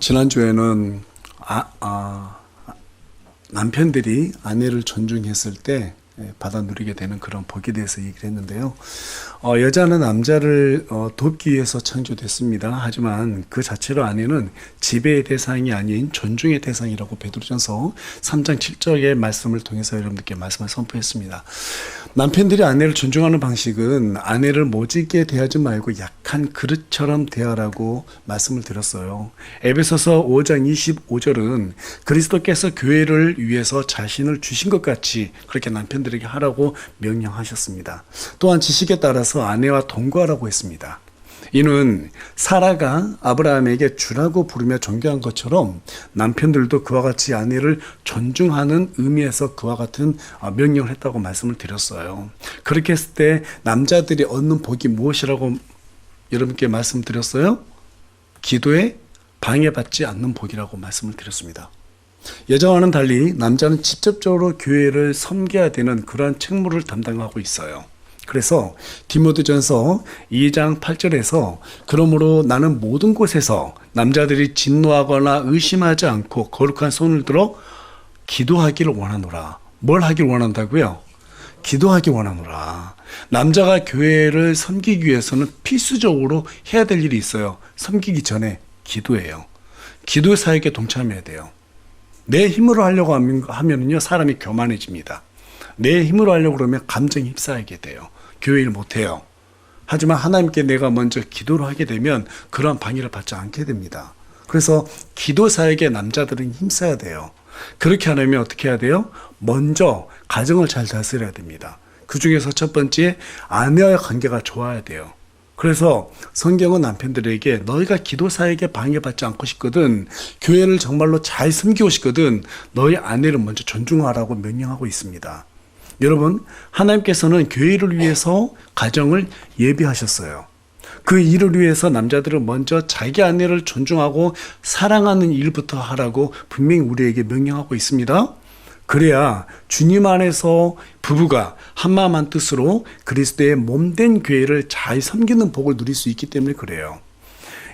지난주에는 남편들이 아내를 존중했을 때 받아 누리게 되는 그런 복에 대해서 얘기를 했는데요. 여자는 남자를 돕기 위해서 창조됐습니다. 하지만 그 자체로 아내는 지배의 대상이 아닌 존중의 대상이라고 베드로전서 3장 7절의 말씀을 통해서 여러분들께 말씀을 선포했습니다. 남편들이 아내를 존중하는 방식은 아내를 모질게 대하지 말고 약한 그릇처럼 대하라고 말씀을 드렸어요. 에베소서 5장 25절은 그리스도께서 교회를 위해서 자신을 주신 것 같이 그렇게 남편들에게 하라고 명령하셨습니다. 또한 지식에 따라서 아내와 동거하라고 했습니다. 이는 사라가 아브라함에게 주라고 부르며 존경한 것처럼 남편들도 그와 같이 아내를 존중하는 의미에서 그와 같은 명령을 했다고 말씀을 드렸어요. 그렇게 했을 때 남자들이 얻는 복이 무엇이라고 여러분께 말씀드렸어요? 기도에 방해받지 않는 복이라고 말씀을 드렸습니다. 여자와는 달리 남자는 직접적으로 교회를 섬겨야 되는 그러한 책무를 담당하고 있어요. 그래서 디모데전서 2장 8절에서 그러므로 나는 모든 곳에서 남자들이 진노하거나 의심하지 않고 거룩한 손을 들어 기도하기를 원하노라. 뭘 하기를 원한다고요? 기도하기 원하노라. 남자가 교회를 섬기기 위해서는 필수적으로 해야 될 일이 있어요. 섬기기 전에 기도예요. 기도 사역에 동참해야 돼요. 내 힘으로 하려고 하면은요, 사람이 교만해집니다. 내 힘으로 하려고 그러면 감정이 휩싸이게 돼요. 교회 일 못해요. 하지만 하나님께 내가 먼저 기도를 하게 되면 그러한 방해를 받지 않게 됩니다. 그래서 기도 사역에 남자들은 힘써야 돼요. 그렇게 하려면 어떻게 해야 돼요? 먼저 가정을 잘 다스려야 됩니다. 그 중에서 첫 번째, 아내와의 관계가 좋아야 돼요. 그래서 성경은 남편들에게 너희가 기도 사역에 방해받지 않고 싶거든, 교회를 정말로 잘 섬기고 싶거든, 너희 아내를 먼저 존중하라고 명령하고 있습니다. 여러분, 하나님께서는 교회를 위해서 가정을 예비하셨어요. 그 일을 위해서 남자들은 먼저 자기 아내를 존중하고 사랑하는 일부터 하라고 분명히 우리에게 명령하고 있습니다. 그래야 주님 안에서 부부가 한마음 한뜻으로 그리스도의 몸된 교회를 잘 섬기는 복을 누릴 수 있기 때문에 그래요.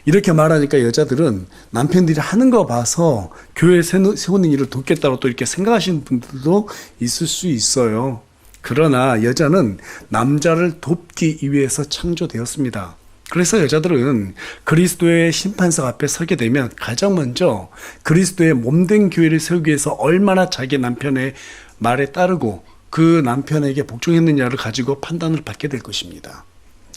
이렇게 말하니까 여자들은 남편들이 하는 거 봐서 교회 세우는 일을 돕겠다고 또 이렇게 생각하시는 분들도 있을 수 있어요. 그러나 여자는 남자를 돕기 위해서 창조되었습니다. 그래서 여자들은 그리스도의 심판석 앞에 서게 되면 가장 먼저 그리스도의 몸된 교회를 세우기 위해서 얼마나 자기 남편의 말에 따르고 그 남편에게 복종했느냐를 가지고 판단을 받게 될 것입니다.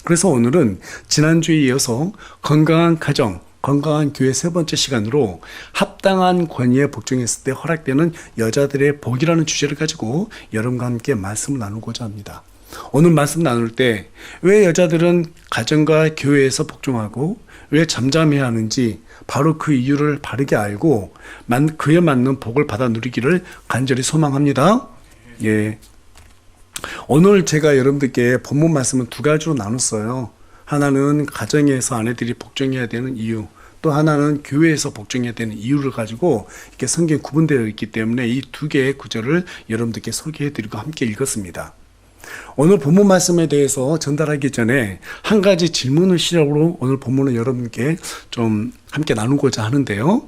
그래서 오늘은 지난주에 이어서 건강한 가정, 건강한 교회 세 번째 시간으로 합당한 권위에 복종했을 때 허락되는 여자들의 복이라는 주제를 가지고 여러분과 함께 말씀을 나누고자 합니다. 오늘 말씀 나눌 때 왜 여자들은 가정과 교회에서 복종하고 왜 잠잠해야 하는지 바로 그 이유를 바르게 알고 그에 맞는 복을 받아 누리기를 간절히 소망합니다. 예. 오늘 제가 여러분들께 본문 말씀은 두 가지로 나눴어요. 하나는 가정에서 아내들이 복종해야 되는 이유, 또 하나는 교회에서 복종해야 되는 이유를 가지고 이렇게 성경에 구분되어 있기 때문에 이 두 개의 구절을 여러분들께 소개해드리고 함께 읽었습니다. 오늘 본문 말씀에 대해서 전달하기 전에 한 가지 질문을 시작으로 오늘 본문을 여러분께 좀 함께 나누고자 하는데요.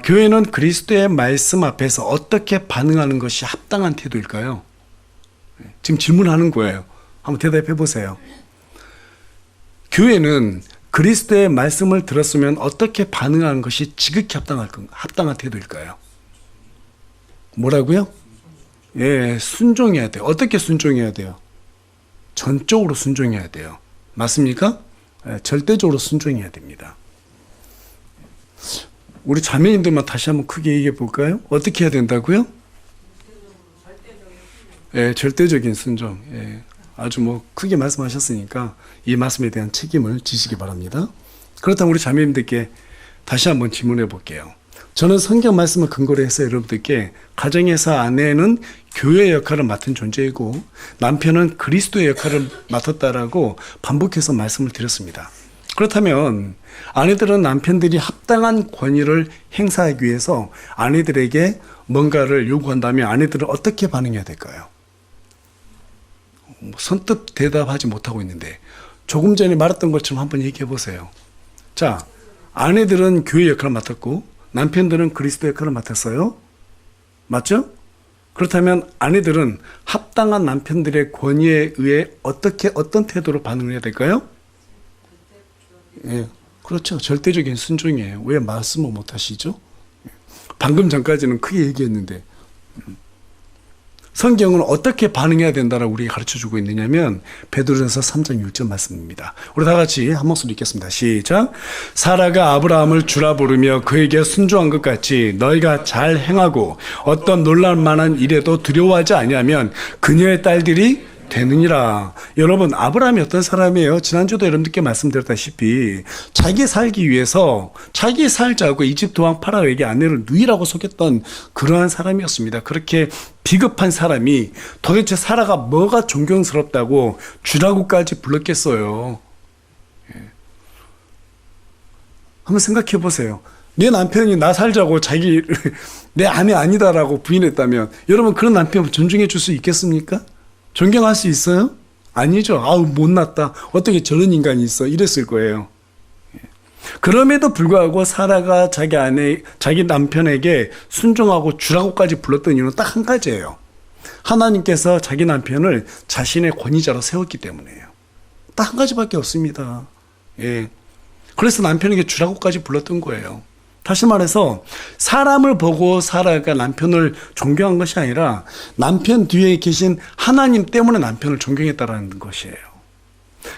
교회는 그리스도의 말씀 앞에서 어떻게 반응하는 것이 합당한 태도일까요? 지금 질문하는 거예요. 한번 대답해 보세요. 교회는 그리스도의 말씀을 들었으면 어떻게 반응하는 것이 지극히 합당한 태도일까요? 뭐라고요? 예, 순종해야 돼요. 어떻게 순종해야 돼요? 전적으로 순종해야 돼요. 맞습니까? 예, 절대적으로 순종해야 됩니다. 우리 자매님들만 다시 한번 크게 얘기해 볼까요? 어떻게 해야 된다고요? 예, 절대적인 순종. 예, 아주 크게 말씀하셨으니까 이 말씀에 대한 책임을 지시기 바랍니다. 그렇다면 우리 자매님들께 다시 한번 질문해 볼게요. 저는 성경 말씀을 근거로 해서 여러분들께 가정에서 아내는 교회의 역할을 맡은 존재이고 남편은 그리스도의 역할을 맡았다라고 반복해서 말씀을 드렸습니다. 그렇다면 아내들은 남편들이 합당한 권위를 행사하기 위해서 아내들에게 뭔가를 요구한다면 아내들은 어떻게 반응해야 될까요? 선뜻 대답하지 못하고 있는데 조금 전에 말했던 것처럼 한번 얘기해 보세요. 자, 아내들은 교회 역할을 맡았고 남편들은 그리스도 역할을 맡았어요. 맞죠? 그렇다면 아내들은 합당한 남편들의 권위에 의해 어떤 태도로 반응을 해야 될까요? 예, 그렇죠. 절대적인 순종이에요. 왜 말씀을 못 하시죠? 방금 전까지는 크게 얘기했는데 성경은 어떻게 반응해야 된다라고 우리에게 가르쳐주고 있느냐면 베드로전서 3장 6절 말씀입니다. 우리 다 같이 한 목소리 읽겠습니다. 시작. 사라가 아브라함을 주라 부르며 그에게 순종한 것 같이 너희가 잘 행하고 어떤 놀랄 만한 일에도 두려워하지 아니하면 그녀의 딸들이 되느니라. 여러분, 아브라함이 어떤 사람이에요? 지난주도 여러분들께 말씀드렸다시피 자기 살기 위해서 자기 살자고 이집트 왕 파라오에게 아내를 누이라고 속였던 그러한 사람이었습니다. 그렇게 비겁한 사람이 도대체 사라가 뭐가 존경스럽다고 주라고까지 불렀겠어요. 한번 생각해 보세요. 내 남편이 나 살자고 내 아내 아니다라고 부인했다면 여러분 그런 남편 존중해 줄 수 있겠습니까? 존경할 수 있어요? 아니죠. 아우 못났다. 어떻게 저런 인간이 있어? 이랬을 거예요. 그럼에도 불구하고 사라가 자기 남편에게 순종하고 주라고까지 불렀던 이유는 딱 한 가지예요. 하나님께서 자기 남편을 자신의 권위자로 세웠기 때문이에요. 딱 한 가지밖에 없습니다. 예. 그래서 남편에게 주라고까지 불렀던 거예요. 다시 말해서 사람을 보고 사라가 남편을 존경한 것이 아니라 남편 뒤에 계신 하나님 때문에 남편을 존경했다라는 것이에요.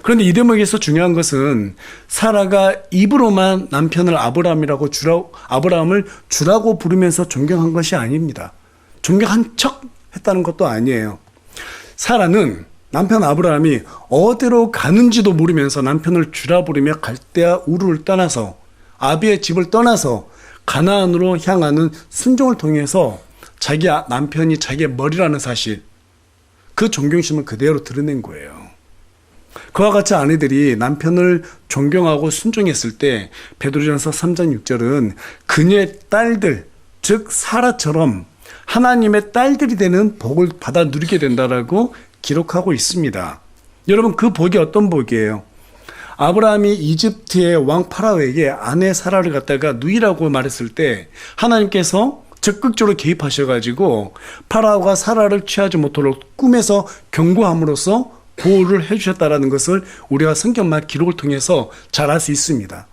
그런데 이 대목에서 중요한 것은 사라가 입으로만 남편을 아브라함을 주라고 부르면서 존경한 것이 아닙니다. 존경한 척 했다는 것도 아니에요. 사라는 남편 아브라함이 어디로 가는지도 모르면서 남편을 주라 부르며 갈대아 우르를 떠나서 아비의 집을 떠나서 가나안으로 향하는 순종을 통해서 자기 남편이 자기의 머리라는 사실, 그 존경심을 그대로 드러낸 거예요. 그와 같이 아내들이 남편을 존경하고 순종했을 때 베드로전서 3장 6절은 그녀의 딸들, 즉 사라처럼 하나님의 딸들이 되는 복을 받아 누리게 된다라고 기록하고 있습니다. 여러분 그 복이 어떤 복이에요? 아브라함이 이집트의 왕 파라오에게 아내 사라를 갖다가 누이라고 말했을 때 하나님께서 적극적으로 개입하셔가지고 파라오가 사라를 취하지 못하도록 꿈에서 경고함으로써 보호를 해주셨다는 것을 우리가 성경만 기록을 통해서 잘 알 수 있습니다.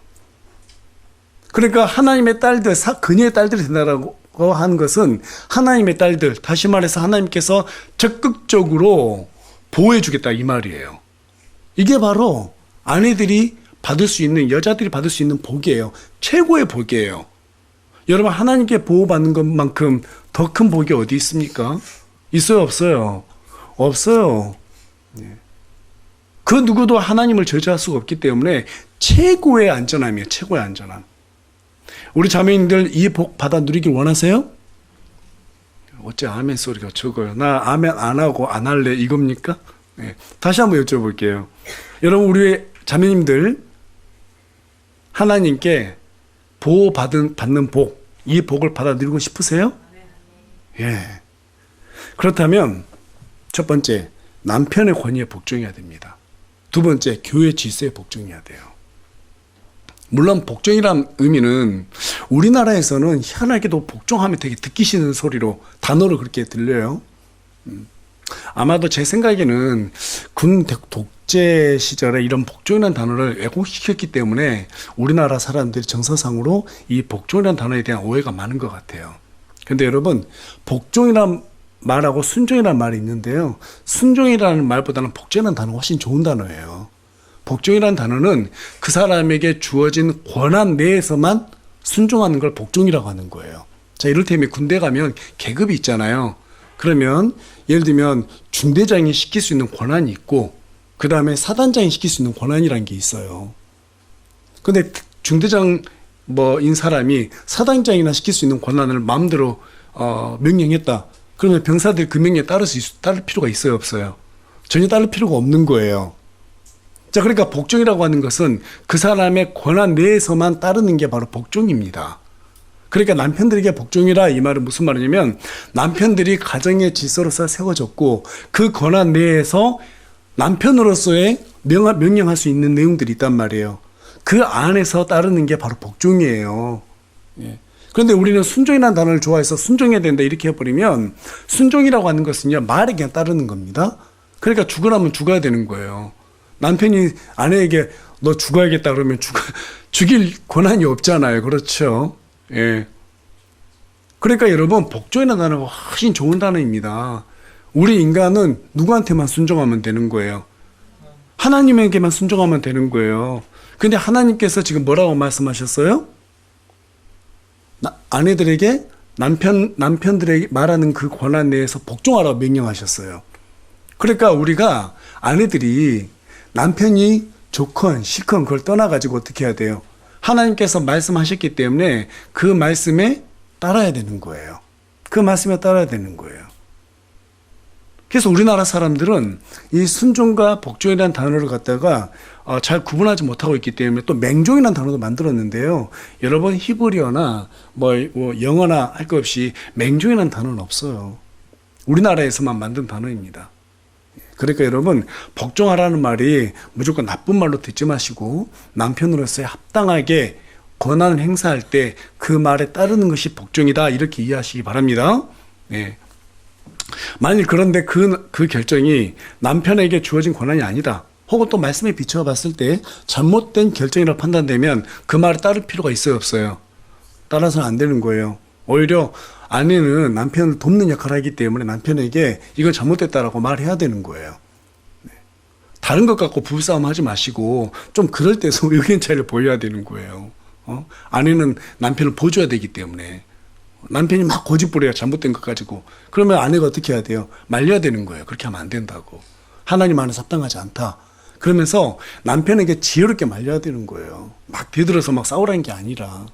그러니까 하나님의 딸들, 그녀의 딸들이 된다라고 한 것은 하나님의 딸들, 다시 말해서 하나님께서 적극적으로 보호해 주겠다 이 말이에요. 이게 바로 아내들이 받을 수 있는, 여자들이 받을 수 있는 복이에요. 최고의 복이에요. 여러분 하나님께 보호받는 것만큼 더 큰 복이 어디 있습니까? 있어요 없어요? 없어요. 그 누구도 하나님을 저주할 수가 없기 때문에 최고의 안전함이에요. 최고의 안전함. 우리 자매님들 이 복 받아 누리길 원하세요? 어째 아멘 소리가 적어요. 나 아멘 안 하고 안 할래 이겁니까? 네. 다시 한번 여쭤볼게요. 여러분 우리 자매님들 하나님께 받는 복, 이 복을 받아 누리고 싶으세요? 예. 그렇다면 첫 번째 남편의 권위에 복종해야 됩니다. 두 번째 교회 질서에 복종해야 돼요. 물론 복종이란 의미는 우리나라에서는 희한하게도 복종하면 되게 듣기 싫은 소리로 단어를 그렇게 들려요. 아마도 제 생각에는 군 독재 시절에 이런 복종이라는 단어를 왜곡시켰기 때문에 우리나라 사람들이 정서상으로 이 복종이라는 단어에 대한 오해가 많은 것 같아요. 근데 여러분 복종이란 말하고 순종이라는 말이 있는데요. 순종이라는 말보다는 복종이라는 단어가 훨씬 좋은 단어예요. 복종이라는 단어는 그 사람에게 주어진 권한 내에서만 순종하는 걸 복종이라고 하는 거예요. 자, 이를테면 군대 가면 계급이 있잖아요. 그러면 예를 들면 중대장이 시킬 수 있는 권한이 있고 그 다음에 사단장이 시킬 수 있는 권한이라는 게 있어요. 근데 중대장인 사람이 사단장이나 시킬 수 있는 권한을 마음대로 명령했다. 그러면 병사들 그 명령에 따를 필요가 있어요 없어요? 전혀 따를 필요가 없는 거예요. 자, 그러니까 복종이라고 하는 것은 그 사람의 권한 내에서만 따르는 게 바로 복종입니다. 그러니까 남편들에게 복종이라 이 말은 무슨 말이냐면 남편들이 가정의 질서로서 세워졌고 그 권한 내에서 남편으로서의 명령할 수 있는 내용들이 있단 말이에요. 그 안에서 따르는 게 바로 복종이에요. 예. 그런데 우리는 순종이라는 단어를 좋아해서 순종해야 된다 이렇게 해버리면 순종이라고 하는 것은요 말에 그냥 따르는 겁니다. 그러니까 죽으라면 죽어야 되는 거예요. 남편이 아내에게 너 죽어야겠다 그러면 죽일 권한이 없잖아요. 그렇죠? 예. 그러니까 여러분 복종이라는 단어가 훨씬 좋은 단어입니다. 우리 인간은 누구한테만 순종하면 되는 거예요. 하나님에게만 순종하면 되는 거예요. 근데 하나님께서 지금 뭐라고 말씀하셨어요? 아내들에게 남편들에게 말하는 그 권한 내에서 복종하라고 명령하셨어요. 그러니까 우리가 아내들이 남편이 좋건 싫건 그걸 떠나가지고 어떻게 해야 돼요? 하나님께서 말씀하셨기 때문에 그 말씀에 따라야 되는 거예요. 그 말씀에 따라야 되는 거예요. 그래서 우리나라 사람들은 이 순종과 복종이라는 단어를 갖다가 잘 구분하지 못하고 있기 때문에 또 맹종이라는 단어도 만들었는데요. 여러분 히브리어나 뭐 영어나 할 것 없이 맹종이라는 단어는 없어요. 우리나라에서만 만든 단어입니다. 그러니까 여러분 복종하라는 말이 무조건 나쁜 말로 듣지 마시고 남편으로서 합당하게 권한을 행사할 때 그 말에 따르는 것이 복종이다 이렇게 이해하시기 바랍니다. 네. 만일 그런데 그 결정이 남편에게 주어진 권한이 아니다. 혹은 또 말씀에 비추어 봤을 때 잘못된 결정이라고 판단되면 그 말에 따를 필요가 있어요, 없어요? 따라서는 안 되는 거예요. 오히려 아내는 남편을 돕는 역할을 하기 때문에 남편에게 이건 잘못됐다라고 말해야 되는 거예요. 네. 다른 것 갖고 부부싸움 하지 마시고 좀 그럴 때서 의견 차이를 보여야 되는 거예요. 아내는 남편을 보줘야 되기 때문에 남편이 막 고집부려요. 잘못된 것 가지고. 그러면 아내가 어떻게 해야 돼요? 말려야 되는 거예요. 그렇게 하면 안 된다고. 하나님 안에서 합당하지 않다. 그러면서 남편에게 지혜롭게 말려야 되는 거예요. 막 대들어서 막 싸우라는 게 아니라.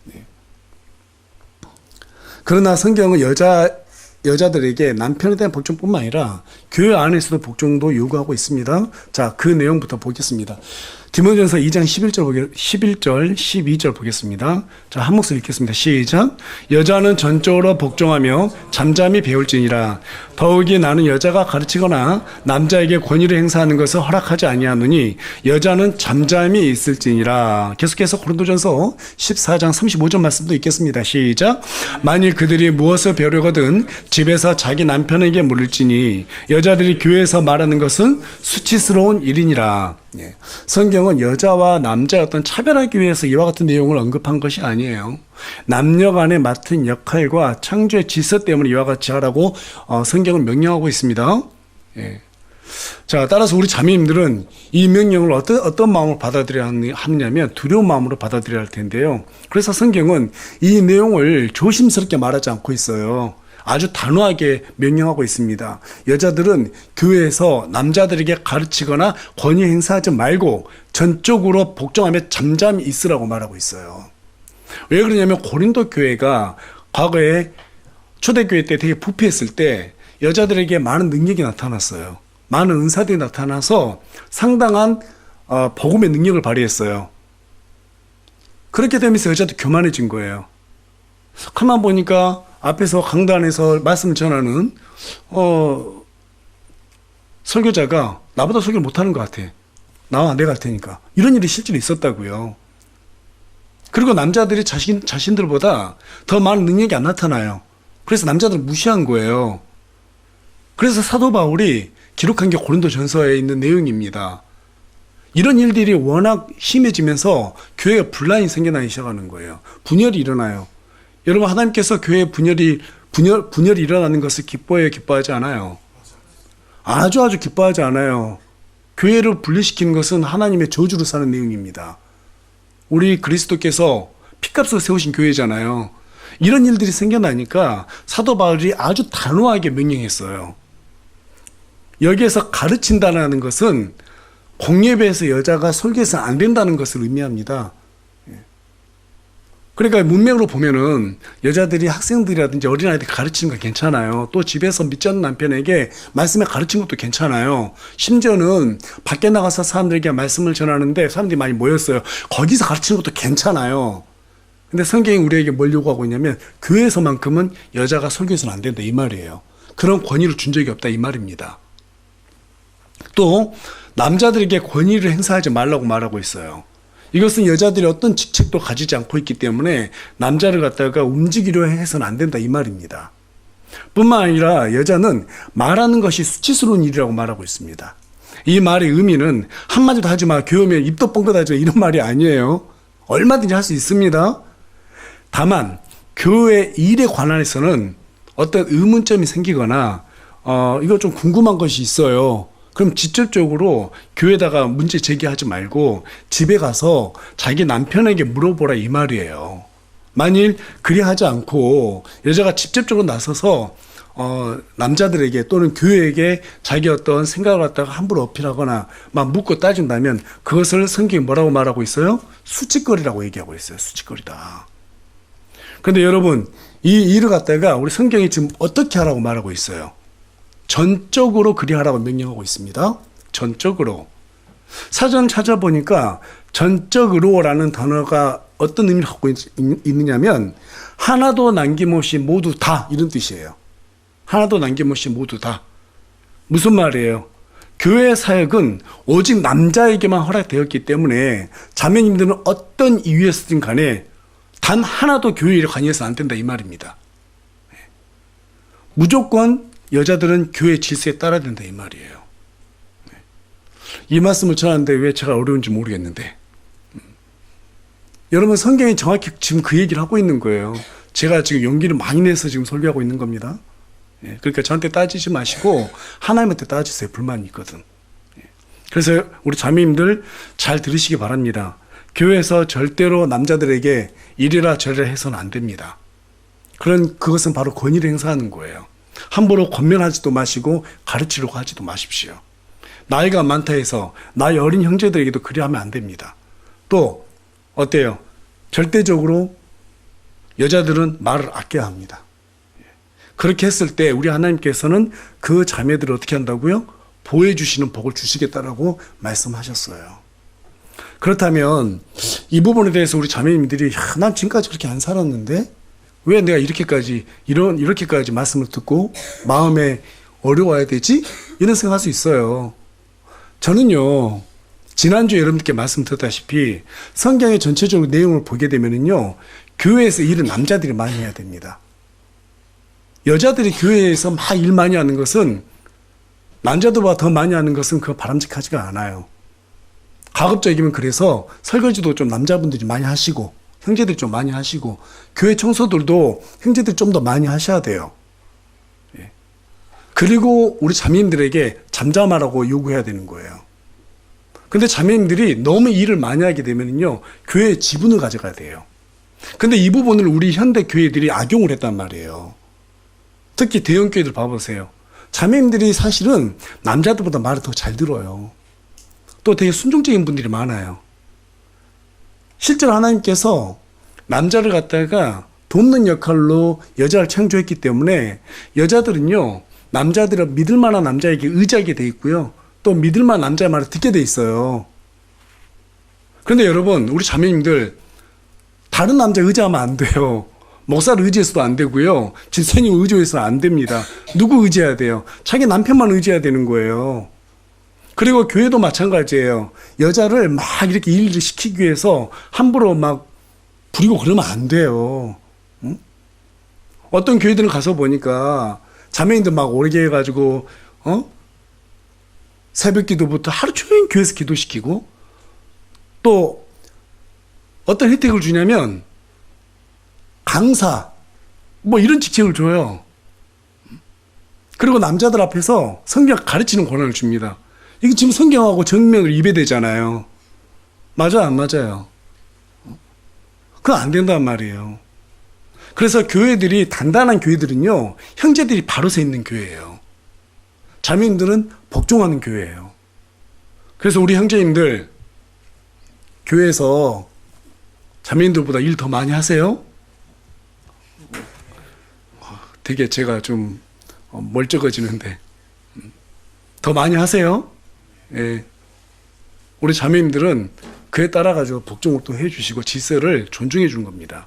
네. 그러나 성경은 여자들에게 남편에 대한 복종뿐만 아니라 교회 안에서도 복종도 요구하고 있습니다. 자, 그 내용부터 보겠습니다. 디모데전서 2장 11절, 12절 보겠습니다. 자, 한 목소리 읽겠습니다. 시작. 여자는 전적으로 복종하며 잠잠히 배울지니라. 더욱이 나는 여자가 가르치거나 남자에게 권위를 행사하는 것을 허락하지 아니하노니 여자는 잠잠히 있을지니라. 계속해서 고린도전서 14장 35절 말씀도 읽겠습니다. 시작. 만일 그들이 무엇을 배우려거든 집에서 자기 남편에게 물을지니 여자들이 교회에서 말하는 것은 수치스러운 일이니라. 예. 성경은 여자와 남자의 어떤 차별하기 위해서 이와 같은 내용을 언급한 것이 아니에요. 남녀 간에 맡은 역할과 창조의 질서 때문에 이와 같이 하라고 성경은 명령하고 있습니다. 예. 자, 따라서 우리 자매님들은 이 명령을 어떤 마음으로 받아들여야 하느냐면 두려운 마음으로 받아들여야 할 텐데요. 그래서 성경은 이 내용을 조심스럽게 말하지 않고 있어요. 아주 단호하게 명령하고 있습니다. 여자들은 교회에서 남자들에게 가르치거나 권위 행사하지 말고 전적으로 복종하며 잠잠히 있으라고 말하고 있어요. 왜 그러냐면 고린도 교회가 과거에 초대교회 때 되게 부패했을 때 여자들에게 많은 능력이 나타났어요. 많은 은사들이 나타나서 상당한 복음의 능력을 발휘했어요. 그렇게 되면서 여자도 교만해진 거예요. 가만 보니까 앞에서 강단에서 말씀을 전하는 설교자가 나보다 설교를 못하는 것 같아. 나와 내가 할 테니까. 이런 일이 실제로 있었다고요. 그리고 남자들이 자신들보다 더 많은 능력이 안 나타나요. 그래서 남자들을 무시한 거예요. 그래서 사도 바울이 기록한 게 고린도전서에 있는 내용입니다. 이런 일들이 워낙 심해지면서 교회에 분란이 생겨나기 시작하는 거예요. 분열이 일어나요. 여러분, 하나님께서 교회에 분열이 일어나는 것을 기뻐해요, 기뻐하지 않아요? 아주 기뻐하지 않아요. 교회를 분리시키는 것은 하나님의 저주로 사는 내용입니다. 우리 그리스도께서 피값으로 세우신 교회잖아요. 이런 일들이 생겨나니까 사도 바울이 아주 단호하게 명령했어요. 여기에서 가르친다는 것은 공예배에서 여자가 설교해서 안 된다는 것을 의미합니다. 그러니까 문맥으로 보면은 여자들이 학생들이라든지 어린아이들 가르치는 거 괜찮아요. 또 집에서 믿지 않는 남편에게 말씀을 가르친 것도 괜찮아요. 심지어는 밖에 나가서 사람들에게 말씀을 전하는데 사람들이 많이 모였어요. 거기서 가르치는 것도 괜찮아요. 근데 성경이 우리에게 뭘 요구하고 있냐면 교회에서만큼은 여자가 설교해서는 안 된다 이 말이에요. 그런 권위를 준 적이 없다 이 말입니다. 또 남자들에게 권위를 행사하지 말라고 말하고 있어요. 이것은 여자들이 어떤 직책도 가지지 않고 있기 때문에 남자를 갖다가 움직이려 해서는 안 된다 이 말입니다. 뿐만 아니라 여자는 말하는 것이 수치스러운 일이라고 말하고 있습니다. 이 말의 의미는 한마디도 하지 마, 교회면 입도 뻥긋하지 마, 이런 말이 아니에요. 얼마든지 할 수 있습니다. 다만 교회 일에 관해서는 어떤 의문점이 생기거나 이거 좀 궁금한 것이 있어요. 그럼 직접적으로 교회에다가 문제 제기하지 말고 집에 가서 자기 남편에게 물어보라 이 말이에요. 만일 그리 하지 않고 여자가 직접적으로 나서서 남자들에게 또는 교회에게 자기 어떤 생각을 갖다가 함부로 어필하거나 막 묻고 따진다면 그것을 성경이 뭐라고 말하고 있어요? 수치거리라고 얘기하고 있어요. 수치거리다. 그런데 여러분, 이 일을 갖다가 우리 성경이 지금 어떻게 하라고 말하고 있어요? 전적으로 그리 하라고 명령하고 있습니다. 전적으로. 사전 찾아보니까 전적으로라는 단어가 어떤 의미를 갖고 있느냐면 하나도 남김없이 모두 다 이런 뜻이에요. 하나도 남김없이 모두 다. 무슨 말이에요? 교회 사역은 오직 남자에게만 허락되었기 때문에 자매님들은 어떤 이유에서든 간에 단 하나도 교회 일에 관여해서 안 된다 이 말입니다. 무조건 여자들은 교회 질서에 따라야 된다 이 말이에요. 이 말씀을 전하는데 왜 제가 어려운지 모르겠는데 여러분 성경이 정확히 지금 그 얘기를 하고 있는 거예요. 제가 지금 용기를 많이 내서 지금 설교하고 있는 겁니다. 그러니까 저한테 따지지 마시고 하나님한테 따지세요. 불만이 있거든. 그래서 우리 자매님들 잘 들으시기 바랍니다. 교회에서 절대로 남자들에게 이리라 저리라 해서는 안 됩니다. 그것은 바로 권위를 행사하는 거예요. 함부로 권면하지도 마시고 가르치려고 하지도 마십시오. 나이가 많다 해서 나이 어린 형제들에게도 그리 하면 안 됩니다. 또 어때요? 절대적으로 여자들은 말을 아껴야 합니다. 그렇게 했을 때 우리 하나님께서는 그 자매들을 어떻게 한다고요? 보호해 주시는 복을 주시겠다라고 말씀하셨어요. 그렇다면 이 부분에 대해서 우리 자매님들이 난 지금까지 그렇게 안 살았는데 왜 내가 이렇게까지 말씀을 듣고 마음에 어려워야 되지? 이런 생각할 수 있어요. 저는요, 지난주에 여러분들께 말씀드렸다시피 성경의 전체적으로 내용을 보게 되면은요, 교회에서 일은 남자들이 많이 해야 됩니다. 여자들이 교회에서 막 일 많이 하는 것은 남자들보다 더 많이 하는 것은 그거 바람직하지가 않아요. 가급적이면 그래서 설거지도 좀 남자분들이 많이 하시고 형제들이 좀 많이 하시고 교회 청소들도 형제들이 좀 더 많이 하셔야 돼요. 그리고 우리 자매님들에게 잠잠하라고 요구해야 되는 거예요. 근데 자매님들이 너무 일을 많이 하게 되면요, 교회의 지분을 가져가야 돼요. 근데 이 부분을 우리 현대 교회들이 악용을 했단 말이에요. 특히 대형 교회들 봐보세요. 자매님들이 사실은 남자들보다 말을 더 잘 들어요. 또 되게 순종적인 분들이 많아요. 실제로 하나님께서 남자를 갖다가 돕는 역할로 여자를 창조했기 때문에 여자들은요, 남자들을 믿을 만한 남자에게 의지하게 돼 있고요. 또 믿을 만한 남자의 말을 듣게 돼 있어요. 그런데 여러분, 우리 자매님들 다른 남자 의지하면 안 돼요. 목사를 의지해서도 안 되고요. 집사님 의지해서는 안 됩니다. 누구 의지해야 돼요? 자기 남편만 의지해야 되는 거예요. 그리고 교회도 마찬가지예요. 여자를 막 이렇게 일을 시키기 위해서 함부로 막 부리고 그러면 안 돼요. 응? 어떤 교회들은 가서 보니까 자매인들 막 오르게 해가지고 새벽 기도부터 하루 종일 교회에서 기도시키고 또 어떤 혜택을 주냐면 강사 뭐 이런 직책을 줘요. 그리고 남자들 앞에서 성경 가르치는 권한을 줍니다. 이게 지금 성경하고 정면으로 위배되잖아요. 맞아요, 안 맞아요? 그건 안 된단 말이에요. 그래서 교회들이, 단단한 교회들은요, 형제들이 바로 서 있는 교회예요. 자매님들은 복종하는 교회예요. 그래서 우리 형제님들 교회에서 자매님들보다 일 더 많이 하세요? 되게 제가 좀 멀쩡해지는데 더 많이 하세요? 예. 우리 자매님들은 그에 따라가지고 복종을 또 해주시고 질서를 존중해 주는 겁니다.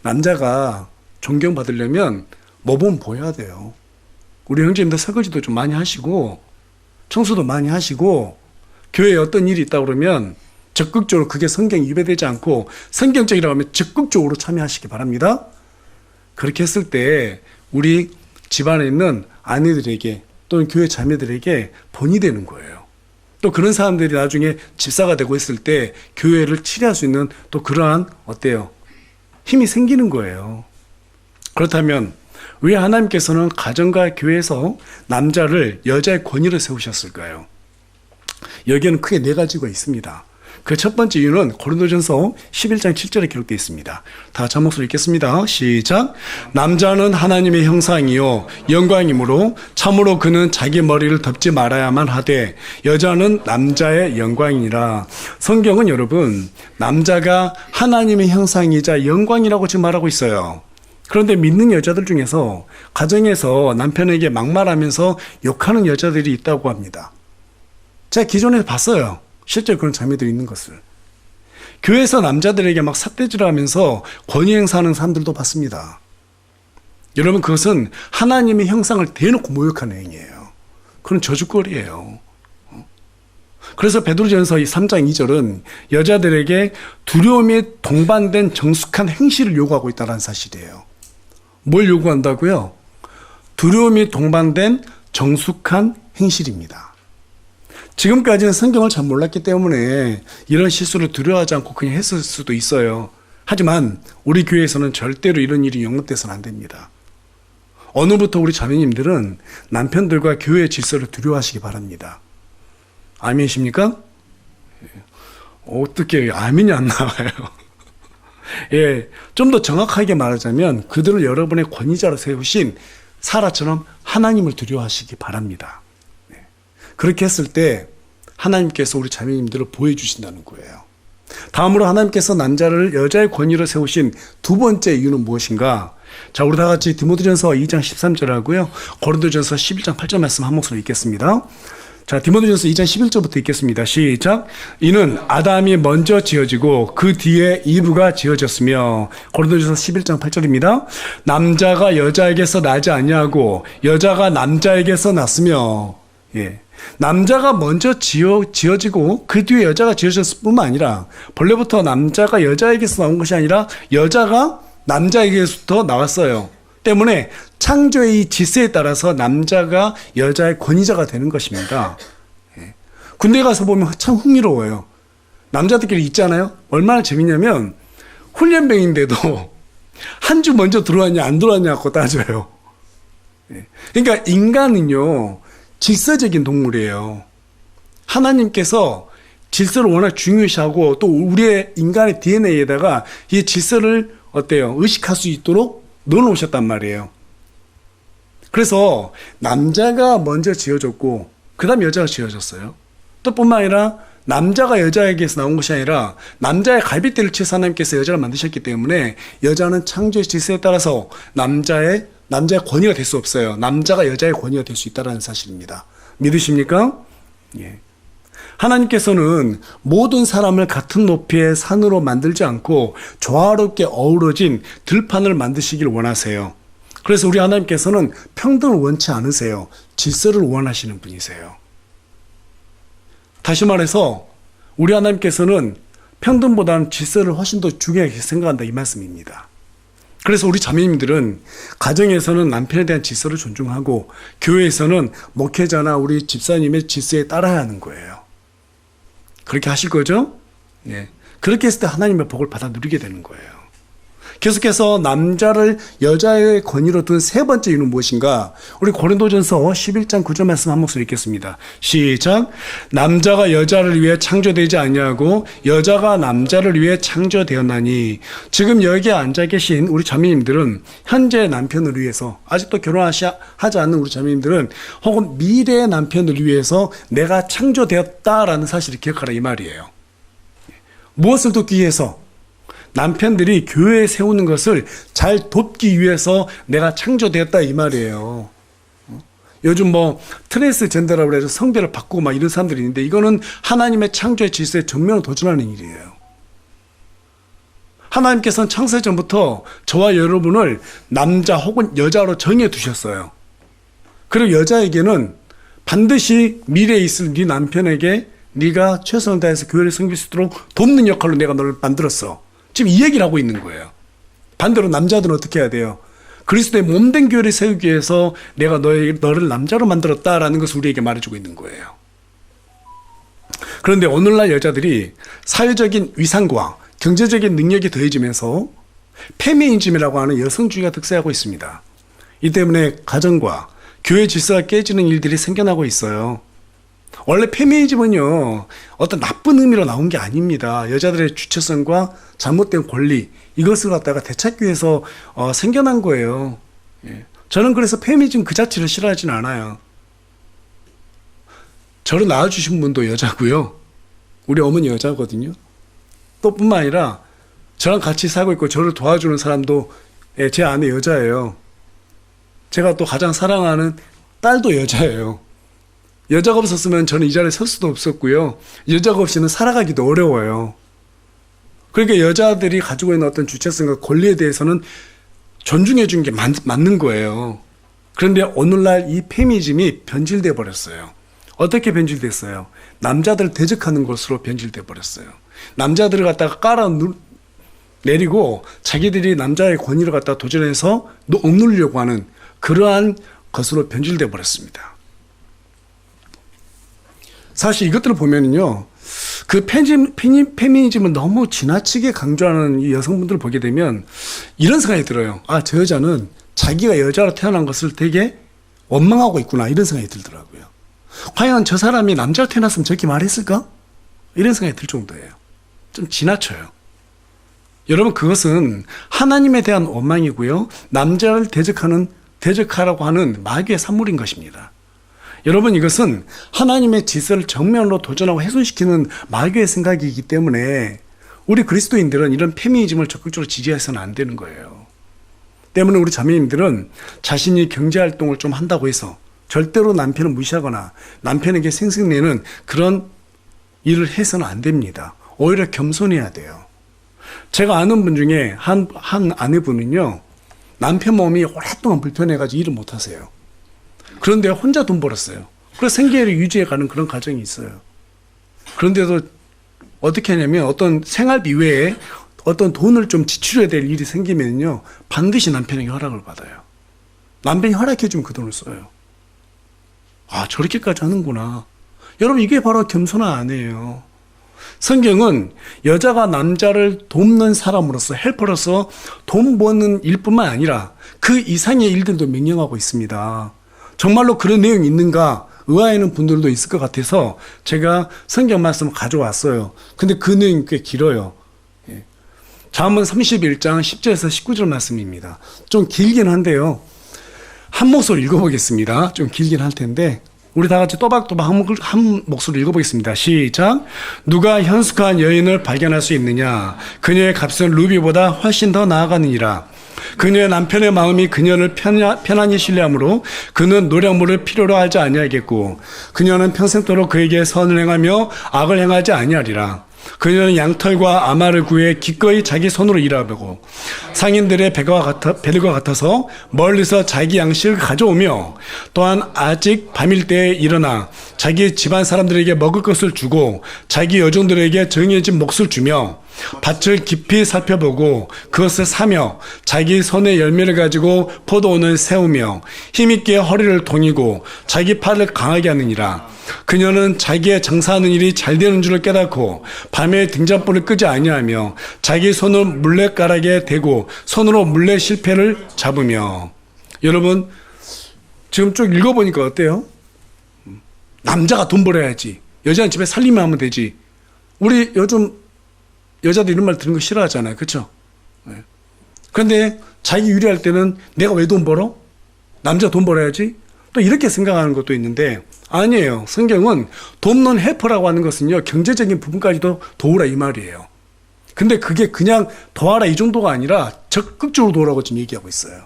남자가 존경받으려면 모범 보여야 돼요. 우리 형제님들 설거지도 좀 많이 하시고 청소도 많이 하시고 교회에 어떤 일이 있다 그러면 적극적으로 그게 성경 위배되지 않고 성경적이라고 하면 적극적으로 참여하시기 바랍니다. 그렇게 했을 때 우리 집안에 있는 아내들에게 또는 교회 자매들에게 본이 되는 거예요. 또 그런 사람들이 나중에 집사가 되고 있을 때 교회를 치료할 수 있는 또 그러한 어때요? 힘이 생기는 거예요. 그렇다면 왜 하나님께서는 가정과 교회에서 남자를 여자의 권위로 세우셨을까요? 여기에는 크게 네 가지가 있습니다. 그 첫 번째 이유는 고린도전서 11장 7절에 기록되어 있습니다. 다 같이 한 목소리 읽겠습니다. 시작. 남자는 하나님의 형상이요 영광이므로 참으로 그는 자기 머리를 덮지 말아야만 하되 여자는 남자의 영광이니라. 성경은 여러분 남자가 하나님의 형상이자 영광이라고 지금 말하고 있어요. 그런데 믿는 여자들 중에서 가정에서 남편에게 막말하면서 욕하는 여자들이 있다고 합니다. 제가 기존에 봤어요. 실제 그런 자매들이 있는 것을. 교회에서 남자들에게 막 삿대질하면서 권위 행사하는 사람들도 봤습니다. 여러분 그것은 하나님의 형상을 대놓고 모욕하는 행위예요. 그건 저주거리예요. 그래서 베드로전서 3장 2절은 여자들에게 두려움이 동반된 정숙한 행실을 요구하고 있다는 사실이에요. 뭘 요구한다고요? 두려움이 동반된 정숙한 행실입니다. 지금까지는 성경을 잘 몰랐기 때문에 이런 실수를 두려워하지 않고 그냥 했을 수도 있어요. 하지만 우리 교회에서는 절대로 이런 일이 용납돼서는 안 됩니다. 오늘부터 우리 자매님들은 남편들과 교회의 질서를 두려워하시기 바랍니다. 아멘이십니까? 어떻게 아멘이 안 나와요? 예, 좀 더 정확하게 말하자면 그들을 여러분의 권위자로 세우신 사라처럼 하나님을 두려워하시기 바랍니다. 그렇게 했을 때 하나님께서 우리 자매님들을 보여주신다는 거예요. 다음으로 하나님께서 남자를 여자의 권위로 세우신 두 번째 이유는 무엇인가? 자, 우리 다 같이 디모데전서 2장 13절 하고요. 고린도전서 11장 8절 말씀 한 목소리 읽겠습니다. 자, 디모데전서 2장 11절부터 읽겠습니다. 시작. 이는 아담이 먼저 지어지고 그 뒤에 이브가 지어졌으며, 고린도전서 11장 8절입니다. 남자가 여자에게서 나지 아니하고 여자가 남자에게서 났으며, 예. 남자가 먼저 지어지고 그 뒤에 여자가 지어졌을 뿐만 아니라 본래부터 남자가 여자에게서 나온 것이 아니라 여자가 남자에게서부터 나왔어요. 때문에 창조의 이 질서에 따라서 남자가 여자의 권위자가 되는 것입니다. 군대 가서 보면 참 흥미로워요. 남자들끼리 있잖아요. 얼마나 재밌냐면 훈련병인데도 한 주 먼저 들어왔냐 안 들어왔냐고 따져요. 그러니까 인간은요 질서적인 동물이에요. 하나님께서 질서를 워낙 중요시하고 또 우리의 인간의 DNA에다가 이 질서를 어때요? 의식할 수 있도록 넣어놓으셨단 말이에요. 그래서 남자가 먼저 지어졌고 그 다음 여자가 지어졌어요. 또 뿐만 아니라 남자가 여자에게서 나온 것이 아니라 남자의 갈빗대를 치서 하나님께서 여자를 만드셨기 때문에 여자는 창조의 질서에 따라서 남자의 권위가 될 수 없어요. 남자가 여자의 권위가 될 수 있다는 사실입니다. 믿으십니까? 예. 하나님께서는 모든 사람을 같은 높이의 산으로 만들지 않고 조화롭게 어우러진 들판을 만드시길 원하세요. 그래서 우리 하나님께서는 평등을 원치 않으세요. 질서를 원하시는 분이세요. 다시 말해서 우리 하나님께서는 평등보다는 질서를 훨씬 더 중요하게 생각한다 이 말씀입니다. 그래서 우리 자매님들은 가정에서는 남편에 대한 질서를 존중하고 교회에서는 목회자나 우리 집사님의 질서에 따라야 하는 거예요. 그렇게 하실 거죠? 예. 그렇게 했을 때 하나님의 복을 받아 누리게 되는 거예요. 계속해서 남자를 여자의 권위로 둔 세 번째 이유는 무엇인가? 우리 고린도전서 11장 9절 말씀 한 목소리 읽겠습니다. 시작. 남자가 여자를 위해 창조되지 아니하고 여자가 남자를 위해 창조되었나니. 지금 여기에 앉아 계신 우리 자매님들은 현재의 남편을 위해서, 아직도 결혼하지 않는 우리 자매님들은 혹은 미래의 남편을 위해서 내가 창조되었다라는 사실을 기억하라 이 말이에요. 무엇을 돕기 위해서? 남편들이 교회에 세우는 것을 잘 돕기 위해서 내가 창조되었다 이 말이에요. 요즘 뭐 트랜스젠더라고 해서 성별을 바꾸고 막 이런 사람들이 있는데 이거는 하나님의 창조의 질서에 정면으로 도전하는 일이에요. 하나님께서는 창세 전부터 저와 여러분을 남자 혹은 여자로 정해 두셨어요. 그리고 여자에게는 반드시 미래에 있을 네 남편에게 네가 최선을 다해서 교회를 섬길 수 있도록 돕는 역할로 내가 너를 만들었어. 지금 이 얘기를 하고 있는 거예요. 반대로 남자들은 어떻게 해야 돼요? 그리스도의 몸된 교회를 세우기 위해서 내가 너를 남자로 만들었다라는 것을 우리에게 말해주고 있는 거예요. 그런데 오늘날 여자들이 사회적인 위상과 경제적인 능력이 더해지면서 페미니즘이라고 하는 여성주의가 득세하고 있습니다. 이 때문에 가정과 교회 질서가 깨지는 일들이 생겨나고 있어요. 원래 페미니즘은요, 어떤 나쁜 의미로 나온 게 아닙니다. 여자들의 주체성과 잘못된 권리, 이것을 갖다가 되찾기 위해서 생겨난 거예요. 예. 저는 그래서 페미니즘 그 자체를 싫어하지는 않아요. 저를 낳아주신 분도 여자고요. 우리 어머니 여자거든요. 또 뿐만 아니라 저랑 같이 살고 있고 저를 도와주는 사람도 제 아내 여자예요. 제가 또 가장 사랑하는 딸도 여자예요. 여자가 없었으면 저는 이 자리에 설 수도 없었고요. 여자가 없이는 살아가기도 어려워요. 그러니까 여자들이 가지고 있는 어떤 주체성과 권리에 대해서는 존중해 준 게 맞는 거예요. 그런데 오늘날 이 페미니즘이 변질돼 버렸어요. 어떻게 변질됐어요? 남자들 대적하는 것으로 변질돼 버렸어요. 남자들을 갖다가 내리고 자기들이 남자의 권위를 갖다가 도전해서 억누르려고 하는 그러한 것으로 변질돼 버렸습니다. 사실 이것들을 보면은요, 그 페미니즘을 너무 지나치게 강조하는 이 여성분들을 보게 되면 이런 생각이 들어요. 아, 저 여자는 자기가 여자로 태어난 것을 되게 원망하고 있구나, 이런 생각이 들더라고요. 과연 저 사람이 남자로 태어났으면 저렇게 말했을까? 이런 생각이 들 정도예요. 좀 지나쳐요. 여러분, 그것은 하나님에 대한 원망이고요, 남자를 대적하라고 하는 마귀의 산물인 것입니다. 여러분, 이것은 하나님의 질서를 정면으로 도전하고 훼손시키는 마귀의 생각이기 때문에 우리 그리스도인들은 이런 페미니즘을 적극적으로 지지해서는 안 되는 거예요. 때문에 우리 자매님들은 자신이 경제활동을 좀 한다고 해서 절대로 남편을 무시하거나 남편에게 생색내는 그런 일을 해서는 안 됩니다. 오히려 겸손해야 돼요. 제가 아는 분 중에 한 아내분은요, 남편 몸이 오랫동안 불편해가지고 일을 못 하세요. 그런데 혼자 돈 벌었어요. 그래서 생계를 유지해가는 그런 가정이 있어요. 그런데도 어떻게 하냐면 어떤 생활비 외에 어떤 돈을 좀 지출해야 될 일이 생기면요, 반드시 남편에게 허락을 받아요. 남편이 허락해주면 그 돈을 써요. 아, 저렇게까지 하는구나. 여러분, 이게 바로 겸손한 아내예요. 성경은 여자가 남자를 돕는 사람으로서, 헬퍼로서 돈 버는 일뿐만 아니라 그 이상의 일들도 명령하고 있습니다. 정말로 그런 내용이 있는가 의아해하는 분들도 있을 것 같아서 제가 성경 말씀을 가져왔어요. 근데 그 내용이 꽤 길어요. 잠언 31장 10절에서 19절 말씀입니다. 좀 길긴 한데요, 한 목소리 읽어보겠습니다. 좀 길긴 할 텐데 우리 다 같이 또박또박 한 목소리 읽어보겠습니다. 시작. 누가 현숙한 여인을 발견할 수 있느냐? 그녀의 값은 루비보다 훨씬 더 나아가느니라. 그녀의 남편의 마음이 그녀를 편안히 신뢰하므로 그는 노량물을 필요로 하지 아니하겠고 그녀는 평생도록 그에게 선을 행하며 악을 행하지 아니하리라. 그녀는 양털과 아마를 구해 기꺼이 자기 손으로 일하고 상인들의 배가 같아서 멀리서 자기 양식을 가져오며 또한 아직 밤일 때에 일어나 자기 집안 사람들에게 먹을 것을 주고 자기 여종들에게 정해진 몫을 주며 밭을 깊이 살펴보고 그것을 사며 자기 손에 열매를 가지고 포도원을 세우며 힘있게 허리를 동이고 자기 팔을 강하게 하느니라. 그녀는 자기의 장사하는 일이 잘 되는 줄을 깨닫고 밤에 등잔불을 끄지 아니하며 자기 손을 물레가락에 대고 손으로 물레 실패를 잡으며. 여러분, 지금 쭉 읽어보니까 어때요? 남자가 돈 벌어야지, 여자는 집에 살림만 하면 되지. 우리 요즘 여자들 이런 말 들은 거 싫어하잖아요. 그렇죠? 네. 그런데 자기 유리할 때는 내가 왜 돈 벌어? 남자 돈 벌어야지? 또 이렇게 생각하는 것도 있는데 아니에요. 성경은 돕는 헬퍼라고 하는 것은요, 경제적인 부분까지도 도우라 이 말이에요. 근데 그게 그냥 도와라 이 정도가 아니라 적극적으로 도우라고 지금 얘기하고 있어요.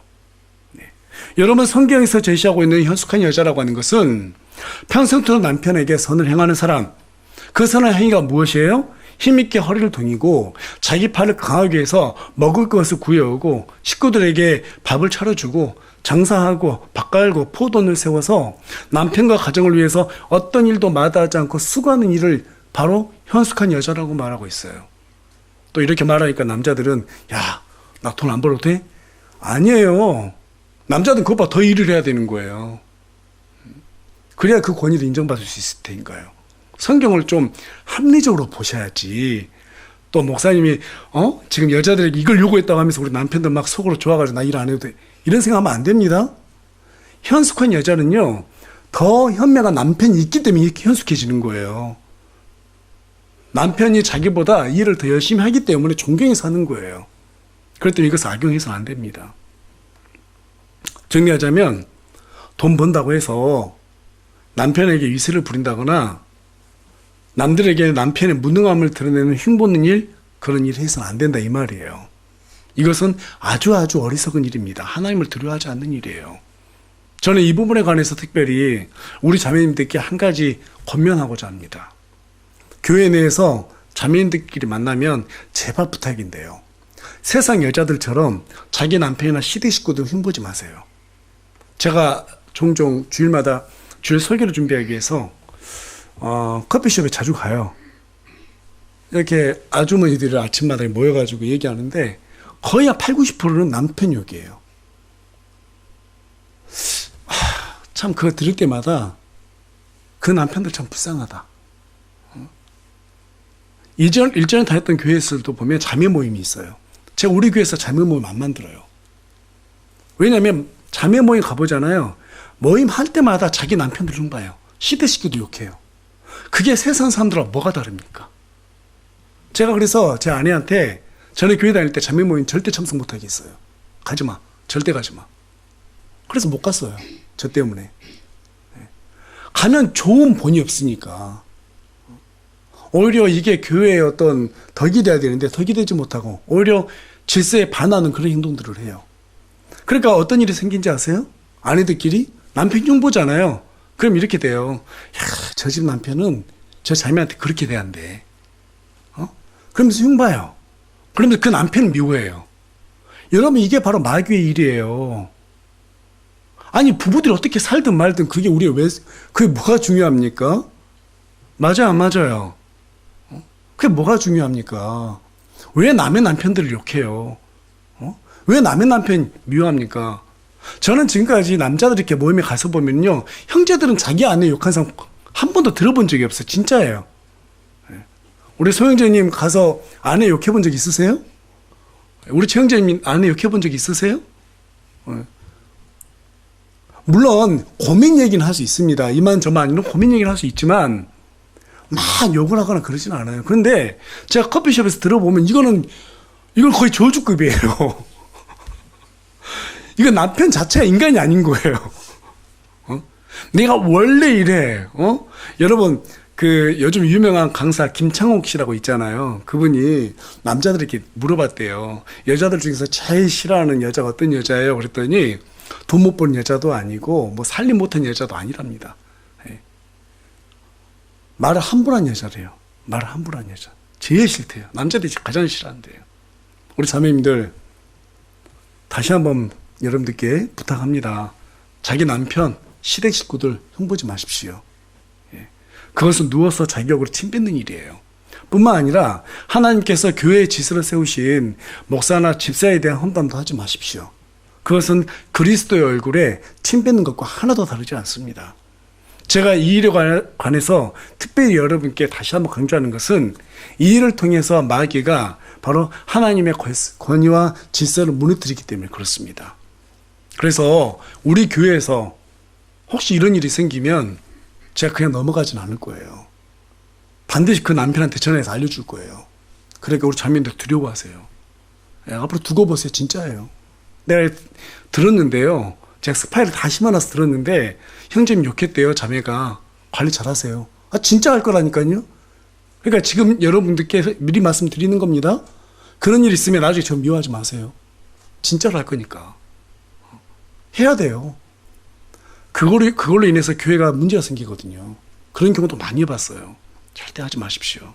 네. 여러분, 성경에서 제시하고 있는 현숙한 여자라고 하는 것은 평생토록 남편에게 선을 행하는 사람. 그 선을 행위가 무엇이에요? 힘있게 허리를 동이고 자기 팔을 강하게 해서 먹을 것을 구해오고 식구들에게 밥을 차려주고 장사하고 밥 갈고 포돈을 세워서 남편과 가정을 위해서 어떤 일도 마다하지 않고 수고하는 일을 바로 현숙한 여자라고 말하고 있어요. 또 이렇게 말하니까 남자들은 야, 나 돈 안 벌어도 돼? 아니에요. 남자들은 그것보다 더 일을 해야 되는 거예요. 그래야 그 권위를 인정받을 수 있을 테니까요. 성경을 좀 합리적으로 보셔야지. 또 목사님이 지금 여자들에게 이걸 요구했다고 하면서 우리 남편들 막 속으로 좋아가지고 나 일 안 해도 돼. 이런 생각하면 안 됩니다. 현숙한 여자는요, 더 현명한 남편이 있기 때문에 이렇게 현숙해지는 거예요. 남편이 자기보다 일을 더 열심히 하기 때문에 존경해서 하는 거예요. 그렇기 때문에 이것을 악용해서는 안 됩니다. 정리하자면 돈 번다고 해서 남편에게 위세를 부린다거나 남들에게 남편의 무능함을 드러내는 흉보는 일, 그런 일을 해서는 안 된다 이 말이에요. 이것은 아주 어리석은 일입니다. 하나님을 두려워하지 않는 일이에요. 저는 이 부분에 관해서 특별히 우리 자매님들께 한 가지 권면하고자 합니다. 교회 내에서 자매님들끼리 만나면 제발 부탁인데요. 세상 여자들처럼 자기 남편이나 시대 식구들 흉보지 마세요. 제가 종종 주일마다 주일 설교를 준비하기 위해서 커피숍에 자주 가요. 이렇게 아주머니들이 아침마다 모여가지고 얘기하는데 거의 한 80~90%는 남편 욕이에요. 참 그거 들을 때마다 그 남편들 참 불쌍하다. 일전에 다녔던 교회에서도 보면 자매 모임이 있어요. 제가 우리 교회에서 자매 모임 안 만들어요. 왜냐하면 자매 모임 가보잖아요. 모임 할 때마다 자기 남편들 흉봐요. 시대식구도 욕해요. 그게 세상 사람들하고 뭐가 다릅니까? 제가 그래서 제 아내한테 전에 교회 다닐 때 자매 모임 절대 참석 못하게 했어요. 가지마. 절대 가지마. 그래서 못 갔어요. 저 때문에. 가면 좋은 본이 없으니까. 오히려 이게 교회의 어떤 덕이 돼야 되는데 덕이 되지 못하고 오히려 질서에 반하는 그런 행동들을 해요. 그러니까 어떤 일이 생긴지 아세요? 아내들끼리 남편 흉보잖아요. 그럼 이렇게 돼요. 야, 저 집 남편은 저 자매한테 그렇게 대한대. 그러면서 흉봐요. 그러면서 그 남편을 미워해요. 여러분, 이게 바로 마귀의 일이에요. 아니, 부부들이 어떻게 살든 말든 그게 그게 뭐가 중요합니까? 맞아요, 안 맞아요? 그게 뭐가 중요합니까? 왜 남의 남편들을 욕해요? 왜 남의 남편 미워합니까? 저는 지금까지 남자들 이렇게 모임에 가서 보면요, 형제들은 자기 아내 욕한 사람 한 번도 들어본 적이 없어요. 진짜예요. 우리 소영재님 가서 아내 욕해본 적 있으세요? 우리 최영재님 아내 욕해본 적 있으세요? 물론 고민 얘기는 할 수 있습니다. 이만저만 이런 고민 얘기는 할 수 있지만 막 욕을 하거나 그러진 않아요. 그런데 제가 커피숍에서 들어보면 이건 거의 저주급이에요. 이거 남편 자체가 인간이 아닌 거예요. 내가 원래 이래. 여러분, 그 요즘 유명한 강사 김창옥 씨라고 있잖아요. 그분이 남자들에게 물어봤대요. 여자들 중에서 제일 싫어하는 여자가 어떤 여자예요? 그랬더니 돈 못 버는 여자도 아니고 뭐 살림 못한 여자도 아니랍니다. 말을 함부로 한 여자래요. 말을 함부로 한 여자. 제일 싫대요. 남자들이 가장 싫어한대요. 우리 자매님들, 다시 한번 여러분들께 부탁합니다. 자기 남편, 시댁 식구들 흉보지 마십시오. 그것은 누워서 자격으로 침 뱉는 일이에요. 뿐만 아니라 하나님께서 교회의 질서를 세우신 목사나 집사에 대한 험담도 하지 마십시오. 그것은 그리스도의 얼굴에 침 뱉는 것과 하나도 다르지 않습니다. 제가 이 일에 관해서 특별히 여러분께 다시 한번 강조하는 것은 이 일을 통해서 마귀가 바로 하나님의 권위와 질서를 무너뜨리기 때문에 그렇습니다. 그래서 우리 교회에서 혹시 이런 일이 생기면 제가 그냥 넘어가진 않을 거예요. 반드시 그 남편한테 전화해서 알려줄 거예요. 그러니까 우리 자매님들 두려워하세요. 앞으로 두고 보세요. 진짜예요. 내가 들었는데요. 제가 스파이를 다 심어놔서 들었는데 형제님 욕했대요. 자매가. 관리 잘하세요. 진짜 할 거라니까요. 그러니까 지금 여러분들께 미리 말씀드리는 겁니다. 그런 일 있으면 나중에 저 미워하지 마세요. 진짜로 할 거니까. 해야 돼요. 그걸로 인해서 교회가 문제가 생기거든요. 그런 경우도 많이 봤어요. 절대 하지 마십시오.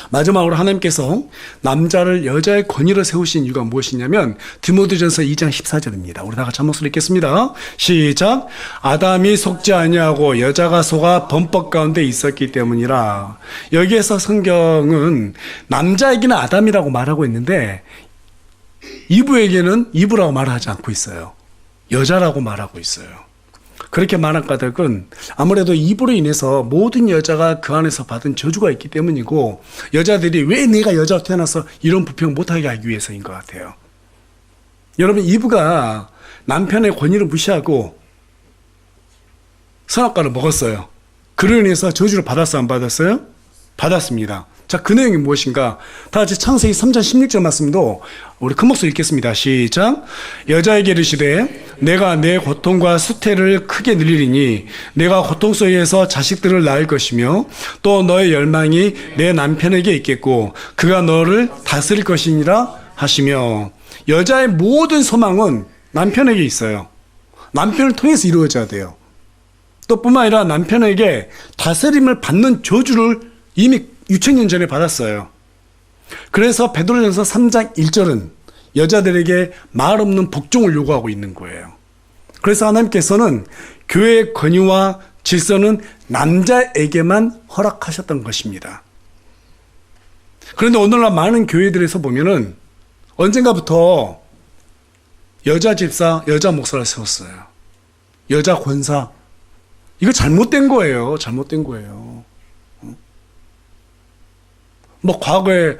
마지막으로 하나님께서 남자를 여자의 권위로 세우신 이유가 무엇이냐면 디모데전서 2장 14절입니다. 우리 다 같이 한 목소리 읽겠습니다. 시작. 아담이 속지 아니하고 여자가 속아 범법 가운데 있었기 때문이라. 여기에서 성경은 남자에게는 아담이라고 말하고 있는데 이브에게는 이브라고 말하지 않고 있어요. 여자라고 말하고 있어요. 그렇게 말한 까닭은 아무래도 이브로 인해서 모든 여자가 그 안에서 받은 저주가 있기 때문이고, 여자들이 왜 내가 여자로 태어나서 이런 부평 못하게 하기 위해서인 것 같아요. 여러분, 이브가 남편의 권위를 무시하고 선악과를 먹었어요. 그로 인해서 저주를 받았어, 안 받았어요? 받았습니다. 자, 그 내용이 무엇인가? 다 같이 창세기 3장 16절 말씀도 우리 큰 목소리 읽겠습니다. 시작. 여자에게 이르시되 내가 내 고통과 수태를 크게 늘리리니 내가 고통 속에서 자식들을 낳을 것이며 또 너의 열망이 내 남편에게 있겠고 그가 너를 다스릴 것이니라 하시며, 여자의 모든 소망은 남편에게 있어요. 남편을 통해서 이루어져야 돼요. 또 뿐만 아니라 남편에게 다스림을 받는 저주를 이미 6,000년 전에 받았어요. 그래서 베드로전서 3장 1절은 여자들에게 말 없는 복종을 요구하고 있는 거예요. 그래서 하나님께서는 교회의 권위와 질서는 남자에게만 허락하셨던 것입니다. 그런데 오늘날 많은 교회들에서 보면은 언젠가부터 여자 집사, 여자 목사를 세웠어요. 여자 권사. 이거 잘못된 거예요. 잘못된 거예요. 뭐 과거에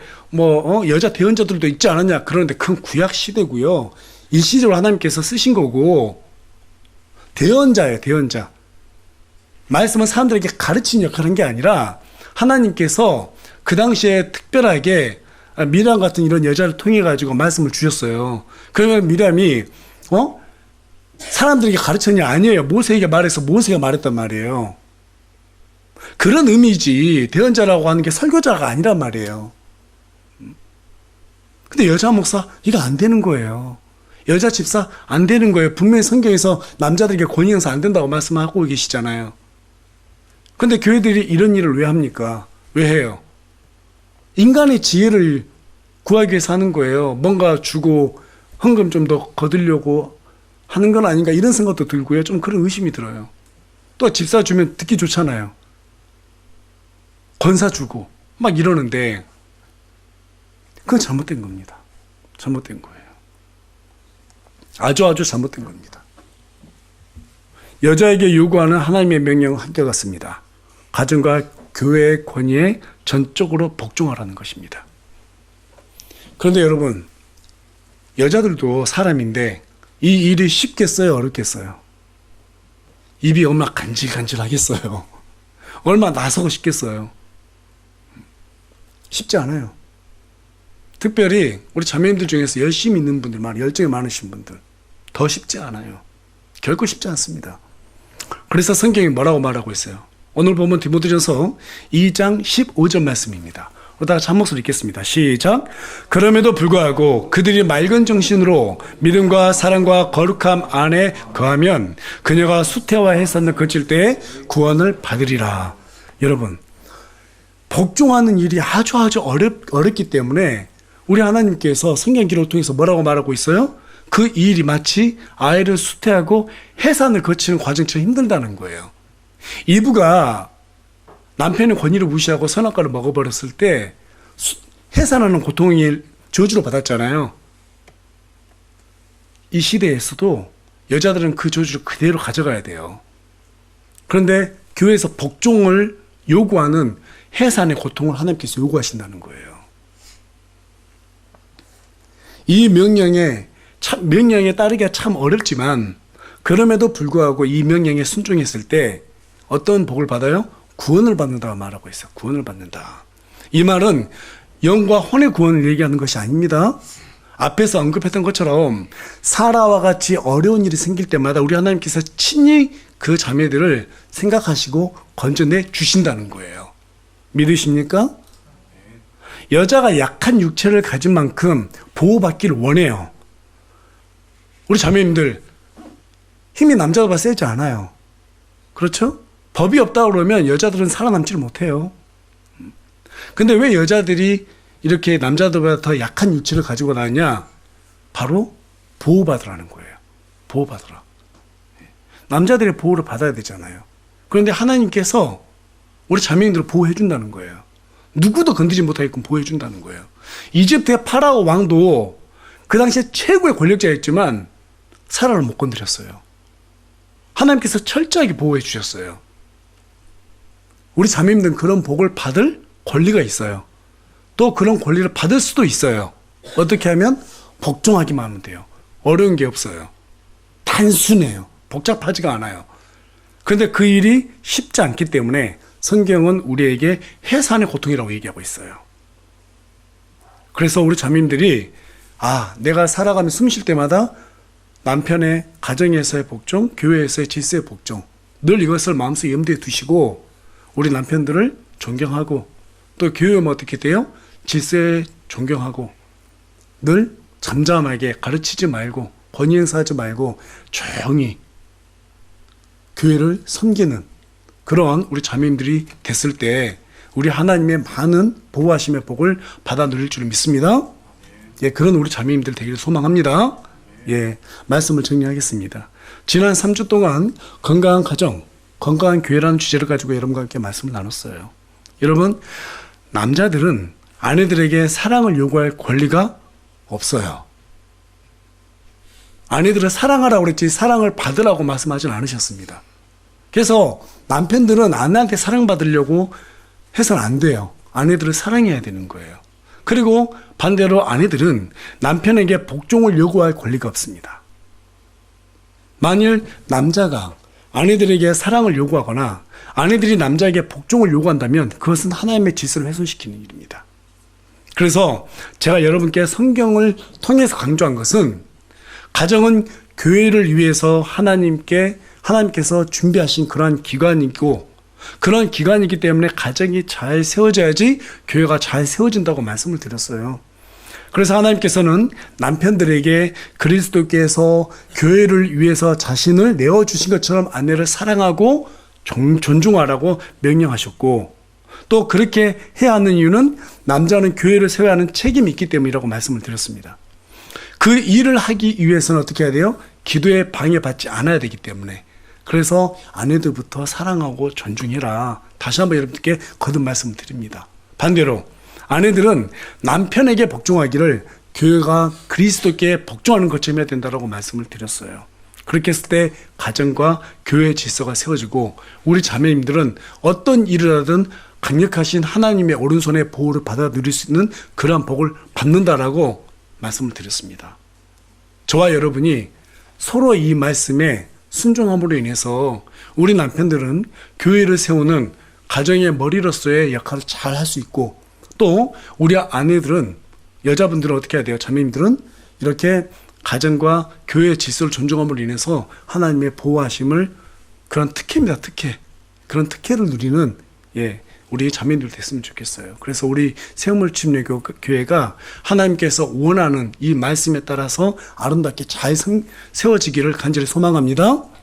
여자 대언자들도 있지 않았냐, 그런데 그건 구약 시대고요. 일시적으로 하나님께서 쓰신 거고, 대언자예요. 대언자. 말씀은 사람들에게 가르치는 역할을 한 게 아니라 하나님께서 그 당시에 특별하게 미람 같은 이런 여자를 통해 가지고 말씀을 주셨어요. 그러면 미람이 사람들에게 가르쳤냐? 아니에요. 모세에게 말해서 모세가 말했단 말이에요. 그런 의미지, 대언자라고 하는 게 설교자가 아니란 말이에요. 근데 여자 목사, 이거 안 되는 거예요. 여자 집사, 안 되는 거예요. 분명히 성경에서 남자들에게 권위 행사 안 된다고 말씀하고 계시잖아요. 근데 교회들이 이런 일을 왜 합니까? 왜 해요? 인간의 지혜를 구하기 위해서 하는 거예요. 뭔가 주고 헌금 좀 더 거두려고 하는 건 아닌가, 이런 생각도 들고요. 좀 그런 의심이 들어요. 또 집사 주면 듣기 좋잖아요. 권사 주고 막 이러는데 그건 잘못된 겁니다. 잘못된 거예요. 아주 잘못된 겁니다. 여자에게 요구하는 하나님의 명령은 한결같습니다. 가정과 교회의 권위에 전적으로 복종하라는 것입니다. 그런데 여러분, 여자들도 사람인데 이 일이 쉽겠어요? 어렵겠어요? 입이 얼마나 간질간질하겠어요? 얼마나 나서고 싶겠어요? 쉽지 않아요. 특별히 우리 자매님들 중에서 열심히 있는 분들, 열정이 많으신 분들, 더 쉽지 않아요. 결코 쉽지 않습니다. 그래서 성경이 뭐라고 말하고 있어요? 오늘 보면 디모데전서 2장 15절 말씀입니다. 그러다가 한 목소리 읽겠습니다. 시작. 그럼에도 불구하고 그들이 맑은 정신으로 믿음과 사랑과 거룩함 안에 거하면 그녀가 수태와 해산을 거칠 때에 구원을 받으리라. 여러분, 복종하는 일이 아주 어렵기 때문에 우리 하나님께서 성경 기록을 통해서 뭐라고 말하고 있어요? 그 일이 마치 아이를 수태하고 해산을 거치는 과정처럼 힘들다는 거예요. 이브가 남편의 권위를 무시하고 선악과를 먹어버렸을 때 해산하는 고통이 저주로 받았잖아요. 이 시대에서도 여자들은 그 저주를 그대로 가져가야 돼요. 그런데 교회에서 복종을 요구하는 해산의 고통을 하나님께서 요구하신다는 거예요. 이 명령에 따르기가 참 어렵지만 그럼에도 불구하고 이 명령에 순종했을 때 어떤 복을 받아요? 구원을 받는다고 말하고 있어요. 구원을 받는다. 이 말은 영과 혼의 구원을 얘기하는 것이 아닙니다. 앞에서 언급했던 것처럼 사라와 같이 어려운 일이 생길 때마다 우리 하나님께서 친히 그 자매들을 생각하시고 건져내 주신다는 거예요. 믿으십니까? 여자가 약한 육체를 가진 만큼 보호받기를 원해요. 우리 자매님들, 힘이 남자보다 세지 않아요. 그렇죠? 법이 없다 그러면 여자들은 살아남지를 못해요. 근데 왜 여자들이 이렇게 남자들보다 더 약한 육체를 가지고 나느냐? 바로 보호받으라는 거예요. 보호받으라. 남자들의 보호를 받아야 되잖아요. 그런데 하나님께서 우리 자매님들을 보호해 준다는 거예요. 누구도 건드리지 못하게끔 보호해 준다는 거예요. 이집트의 파라오 왕도 그 당시에 최고의 권력자였지만 사라를 못 건드렸어요. 하나님께서 철저하게 보호해 주셨어요. 우리 자매님들은 그런 복을 받을 권리가 있어요. 또 그런 권리를 받을 수도 있어요. 어떻게 하면? 복종하기만 하면 돼요. 어려운 게 없어요. 단순해요. 복잡하지가 않아요. 그런데 그 일이 쉽지 않기 때문에 성경은 우리에게 해산의 고통이라고 얘기하고 있어요. 그래서 우리 자매님들이 내가 살아가며 숨 쉴 때마다 남편의 가정에서의 복종, 교회에서의 질서의 복종, 늘 이것을 마음속에 염두에 두시고 우리 남편들을 존경하고 또 교회 오면 어떻게 돼요? 질서에 존경하고 늘 잠잠하게 가르치지 말고 권위 행사하지 말고 조용히 교회를 섬기는 그러한 우리 자매님들이 됐을 때 우리 하나님의 많은 보호하심의 복을 받아 누릴 줄 믿습니다. 예, 그런 우리 자매님들 되기를 소망합니다. 예, 말씀을 정리하겠습니다. 지난 3주 동안 건강한 가정, 건강한 교회라는 주제를 가지고 여러분과 함께 말씀을 나눴어요. 여러분, 남자들은 아내들에게 사랑을 요구할 권리가 없어요. 아내들을 사랑하라고 그랬지 사랑을 받으라고 말씀하진 않으셨습니다. 그래서 남편들은 아내한테 사랑받으려고 해서는 안 돼요. 아내들을 사랑해야 되는 거예요. 그리고 반대로 아내들은 남편에게 복종을 요구할 권리가 없습니다. 만일 남자가 아내들에게 사랑을 요구하거나 아내들이 남자에게 복종을 요구한다면 그것은 하나님의 질서를 훼손시키는 일입니다. 그래서 제가 여러분께 성경을 통해서 강조한 것은 가정은 교회를 위해서 하나님께서 준비하신 그러한 기관이고 그런 기관이기 때문에 가정이 잘 세워져야지 교회가 잘 세워진다고 말씀을 드렸어요. 그래서 하나님께서는 남편들에게 그리스도께서 교회를 위해서 자신을 내어주신 것처럼 아내를 사랑하고 존중하라고 명령하셨고 또 그렇게 해야 하는 이유는 남자는 교회를 세워야 하는 책임이 있기 때문이라고 말씀을 드렸습니다. 그 일을 하기 위해서는 어떻게 해야 돼요? 기도에 방해받지 않아야 되기 때문에 그래서 아내들부터 사랑하고 존중해라. 다시 한번 여러분께 거듭 말씀을 드립니다. 반대로 아내들은 남편에게 복종하기를 교회가 그리스도께 복종하는 것처럼 해야 된다고 말씀을 드렸어요. 그렇게 했을 때 가정과 교회의 질서가 세워지고 우리 자매님들은 어떤 일을 하든 강력하신 하나님의 오른손의 보호를 받아 누릴 수 있는 그러한 복을 받는다라고 말씀을 드렸습니다. 저와 여러분이 서로 이 말씀에 순종함으로 인해서 우리 남편들은 교회를 세우는 가정의 머리로서의 역할을 잘 할 수 있고 또 우리 아내들은 여자분들은 어떻게 해야 돼요? 자매님들은 이렇게 가정과 교회의 질서를 존중함으로 인해서 하나님의 보호하심을 그런 특혜입니다. 특혜. 그런 특혜를 누리는 우리 자매님들 됐으면 좋겠어요. 그래서 우리 새우물 침례교회가 하나님께서 원하는 이 말씀에 따라서 아름답게 잘 세워지기를 간절히 소망합니다.